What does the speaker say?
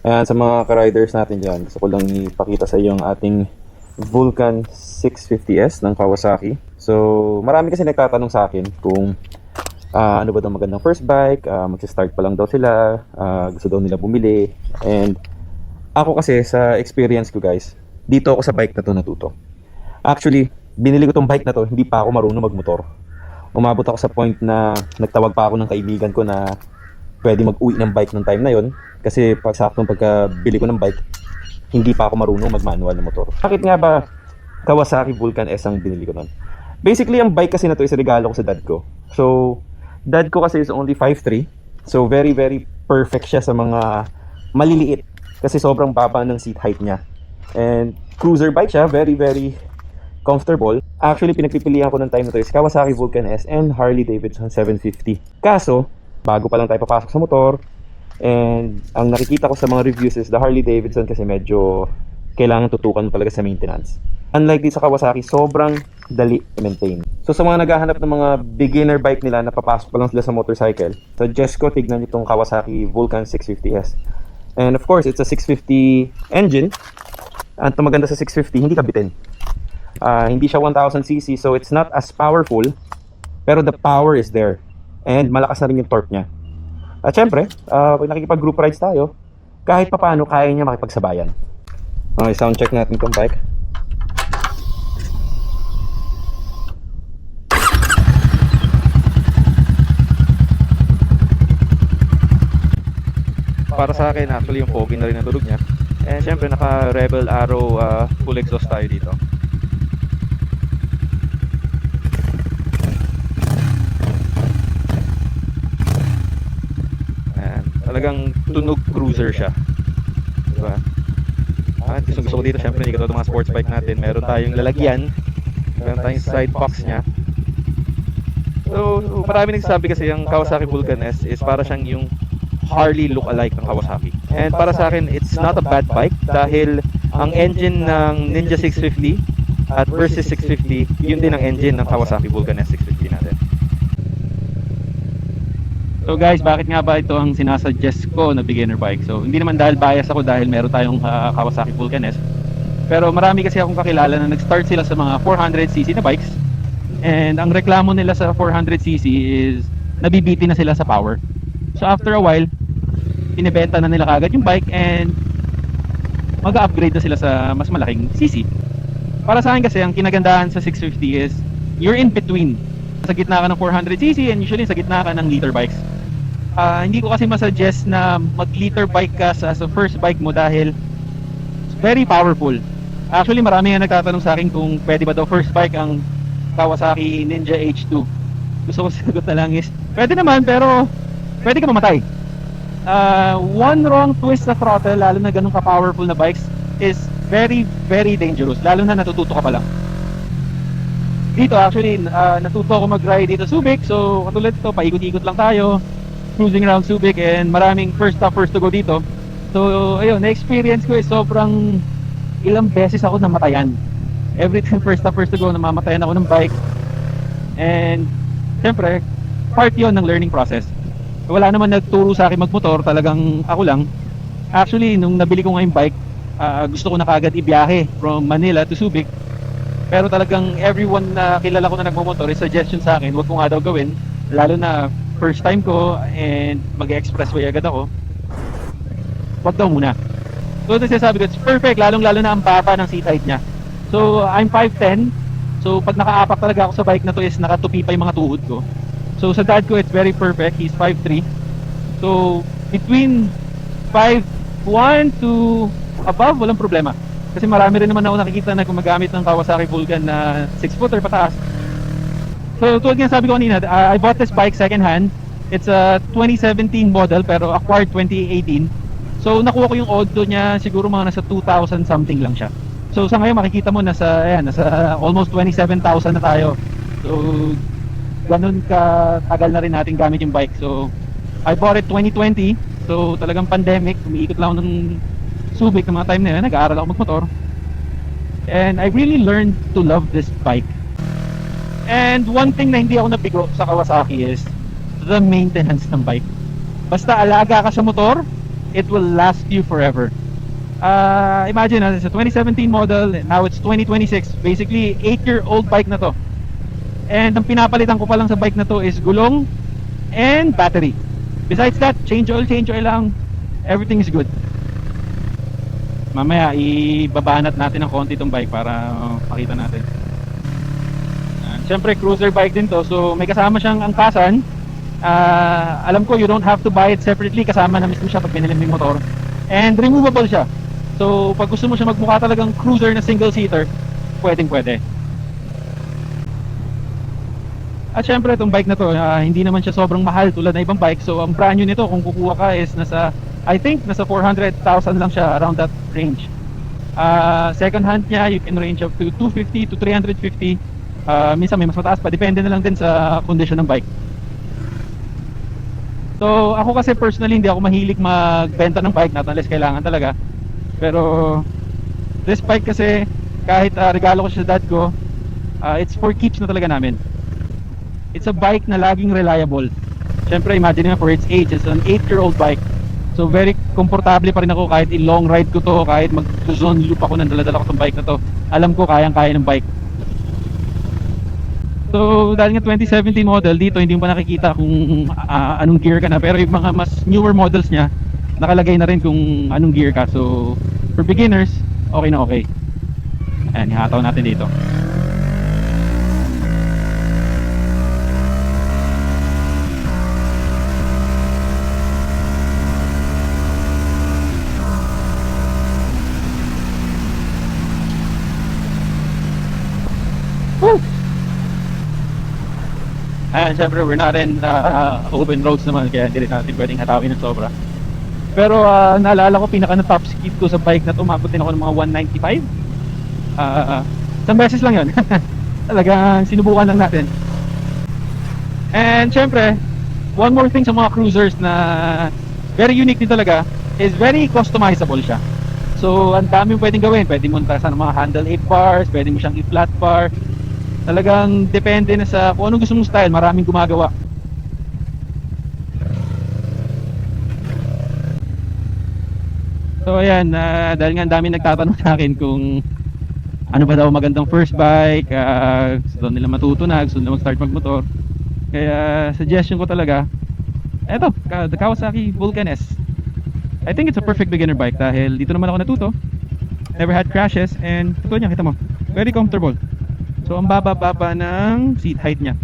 Ayan, sa mga ka-riders natin dyan, gusto ko lang ipakita sa iyo ang ating Vulcan 650S ng Kawasaki. So, marami kasi nagtatanong sa akin kung ano ba daw magandang first bike, magsa-start pa lang daw sila, gusto daw nila bumili. And ako kasi sa experience ko guys, dito ako sa bike na to natuto. Actually, binili ko tong bike na to, hindi pa ako marunong magmotor. Umabot ako sa point na nagtawag pa ako ng kaibigan ko na pwede mag-uwi ng bike ng time na yon. Kasi pagsaktong pagkabili ko ng bike, hindi pa ako marunong mag-manual ng motor. Bakit nga ba Kawasaki Vulcan S ang binili ko nun? Basically, ang bike kasi na to is regalo ko sa dad ko. So, dad ko kasi is only 5'3". So, very, very perfect siya sa mga maliliit. Kasi sobrang baba ng seat height niya. And cruiser bike siya, very, very comfortable. Actually, pinagpipilian ko ng time na to is Kawasaki Vulcan S and Harley Davidson 750. Kaso, bago pa lang tayo papasok sa motor, and ang nakikita ko sa mga reviews is the Harley Davidson kasi medyo kailangan tutukan talaga sa maintenance. Unlike dito sa Kawasaki, sobrang dali i-maintain. So sa mga naghahanap ng mga beginner bike nila na papasok pa lang sila sa motorcycle, suggest ko tignan itong Kawasaki Vulcan 650S. And of course, it's a 650 engine. At ang maganda sa 650, hindi kabitin. Hindi siya 1000cc, so it's not as powerful, pero the power is there. And malakas na rin yung torque niya. At syempre, pag nakikipag-group rides tayo, kahit pa paano kaya niya makipagsabayan. Okay, sound check natin itong bike. Para sa akin, actually, yung pogi na rin ang tulog niya. And syempre, naka Rebel Arrow full exhaust tayo dito. Talagang tunog cruiser siya, diba? Gusto ko dito, syempre hindi katulad ng mga sports bike natin, meron tayong lalagyan, meron tayong side box nya. So marami nagsasabi kasi yung Kawasaki Vulcan S is para siyang yung Harley look-alike ng Kawasaki. And para sa akin, it's not a bad bike dahil ang engine ng Ninja 650 at Versys 650, yun din ang engine ng Kawasaki Vulcan S 650 natin. So guys, bakit nga ba ito ang sinasuggest ko na beginner bike? So hindi naman dahil bias ako dahil meron tayong Kawasaki Vulcan S. Pero marami kasi akong kakilala na nag-start sila sa mga 400cc na bikes. And ang reklamo nila sa 400cc is nabibiti na sila sa power. So after a while, inibenta na nila kagad yung bike and mag-upgrade na sila sa mas malaking cc. Para sa akin kasi, ang kinagandahan sa 650 is you're in between. Sa gitna ka ng 400cc and usually sa gitna ka ng liter bikes. Hindi ko kasi masuggest na mag-liter bike ka sa first bike mo dahil very powerful. Actually, marami nga nagtatanong sa akin kung pwede ba daw first bike ang Kawasaki Ninja H2. Gusto ko sagot na lang is, pwede naman, pero pwede ka mamatay. One wrong twist sa throttle, lalo na ganun ka-powerful na bikes, is very, very dangerous. Lalo na natututo ka pa lang. Dito actually, natuto ako mag-ride dito Subic. So katulad ito, paikot-ikot lang tayo, cruising around Subic, and maraming first stop, first to go dito. So ayun, na-experience ko is sobrang ilang beses ako namatayan. Every time first stop, first to go, namamatayan ako ng bike. And syempre, part yon ng learning process. Wala naman nagturo sa akin magmotor, talagang ako lang. Actually, nung nabili ko ngayong bike, gusto ko na kagad ibiyahe from Manila to Subic. Pero talagang everyone na kilala ko na nagmumotor, suggestion sa akin, wag ko nga daw gawin. Lalo na first time ko and mag-expressway agad ako. Wag daw muna. So ito sinasabi ko, it's perfect, lalong lalo na ang baba ng seat height niya. So I'm 5'10". So pag nakaapak talaga ako sa bike na to is nakatupi pa yung mga tuhod ko. So sa dad ko, it's very perfect, he's 5'3". So between 5'1" to above, walang problema. Kasi marami rin naman ako nakikita na gumagamit ng Kawasaki Vulcan na 6-footer pataas. So tulad nga sabi ko kanina, I bought this bike second hand. It's a 2017 model pero acquired 2018. So nakuha ko yung Oddo niya, siguro mga nasa 2,000 something lang siya. So sa ngayon makikita mo nasa almost 27,000 na tayo. So ganun ka tagal na rin natin gamit yung bike. So I bought it 2020. So talagang pandemic, umiikot lang ako ng Subic ng mga time na yun, nag-aaral ako magmotor. And I really learned to love this bike. And one thing na hindi ako nabigo sa Kawasaki is the maintenance ng bike. Basta alaga ka sa motor, it will last you forever. Imagine, it's a 2017 model, now it's 2026. Basically, 8-year-old bike na to. And ang pinapalitan ko pa lang sa bike na to is gulong and battery. Besides that, change oil lang. Everything is good. Mamaya, ibabanat natin ng konti itong bike para makita natin. Siyempre, cruiser bike din to. So, may kasama siyang angkasan. Alam ko, you don't have to buy it separately. Kasama na mismo siya pag pinili mo yung motor. And removable siya. So, pag gusto mo siya magmukha talagang cruiser na single-seater, pwedeng-pwede. At syempre, itong bike na to, hindi naman siya sobrang mahal tulad na ibang bike. So, ang brand new nito, kung kukuha ka is nasa, I think, nasa 400,000 lang siya, around that range. Second hand niya, you can range up to 250 to 350. Minsan may mas mataas pa, depende na lang din sa condition ng bike. So, ako kasi personally, hindi ako mahilig magbenta ng bike, not unless kailangan talaga. Pero, this bike kasi, kahit regalo ko siya sa dad ko, it's for keeps na talaga namin. It's a bike na laging reliable. Siyempre, imagine nyo for its age, it's an 8-year-old bike. So, very komportable pa rin ako kahit i-long ride ko to, kahit mag-zone loop ako ng dala-dala ko itong bike na to. Alam ko, kayang-kaya ng bike. So, dahil nga 2017 model, dito hindi mo pa nakikita kung anong gear ka na. Pero yung mga mas newer models niya, nakalagay na rin kung anong gear ka. So, for beginners, okay na okay. Ayan, ihataw natin dito. Woo! Ayan, syempre we're not in open roads naman, kaya hindi rin natin pwedeng hatawin ng sobra. Pero naalala ko, pinaka na top speed ko sa bike na umabot din ako ng mga 195. Isang beses lang yun. Talagang sinubukan lang natin. And syempre, one more thing sa mga cruisers na very unique din talaga is very customizable siya. So, ang dami pwedeng gawin. Pwede mo tasan ng mga handle 8 bars, pwede mo siyang i-flat bar. Talagang depende na sa kung anong gusto mong style, maraming gumagawa. So ayan, dahil nga ang dami nagtatanong sa akin kung ano ba daw magandang first bike, gusto nila matuto na, gusto nila mag-start magmotor. Kaya suggestion ko talaga, eto, the Kawasaki Vulcan S. I think it's a perfect beginner bike dahil dito naman ako natuto. Never had crashes and ito niya, kita mo, very comfortable. So ang baba-baba ng seat height niya.